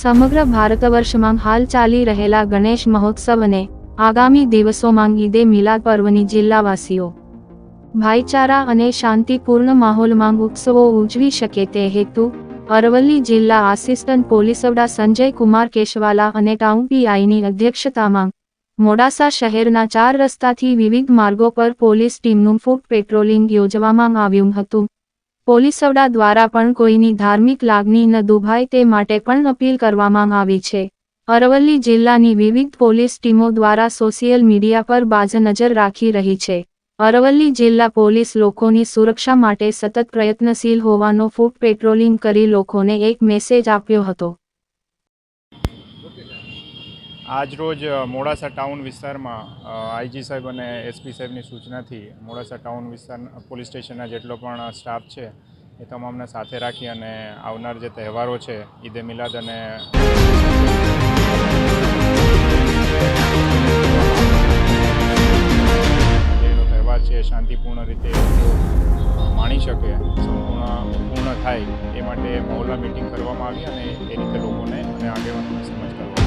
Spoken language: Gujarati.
સમગ્ર ભારતવર્ષમાં હાલ ચાલી રહેલા ગણેશ મહોત્સવ અને આગામી દિવસોમાં ઈદે મિલાદ પર્વની જિલ્લાવાસીઓ ભાઈચારા અને શાંતિપૂર્ણ માહોલમાં ઉત્સવો ઉજવી શકે તે હેતુ અરવલ્લી જિલ્લા આસિસ્ટન્ટ પોલીસ વડા સંજય કુમાર કેશવાલા અને ટાઉન પીઆઈની અધ્યક્ષતામાં મોડાસા શહેરના 4 રસ્તાથી વિવિધ માર્ગો પર પોલીસ ટીમનું ફૂટ પેટ્રોલિંગ યોજવામાં આવ્યું હતું। પોલીસ વડા દ્વારા પણ કોઈની ધાર્મિક લાગણી ન દુભાય તે માટે પણ અપીલ કરવામાં આવી છે। અરવલ્લી જિલ્લાની વિવિધ પોલીસ ટીમો દ્વારા સોશિયલ મીડિયા પર બાજ નજર રાખી રહી છે। અરવલ્લી જિલ્લા પોલીસ લોકોની સુરક્ષા માટે સતત પ્રયત્નશીલ હોવાનો ફૂટ પેટ્રોલિંગ કરી લોકોને એક મેસેજ આપ્યો હતો। આજરોજ મોડાસા ટાઉન વિસ્તારમાં આઈજી સાહેબ અને એસપી સાહેબની સૂચનાથી મોડાસા ટાઉન વિસ્તાર પોલીસ સ્ટેશનના જેટલો પણ સ્ટાફ છે એ તમામને સાથે રાખી અને આવનાર જે તહેવારો છે ઈદે મિલાદ અને જેનો તહેવાર છે શાંતિપૂર્ણ રીતે માણી શકે, પૂર્ણ થાય એ માટે મહોલ્લા મિટિંગ કરવામાં આવી અને એ રીતે લોકોને અને આગેવાનોને સમજ કરવામાં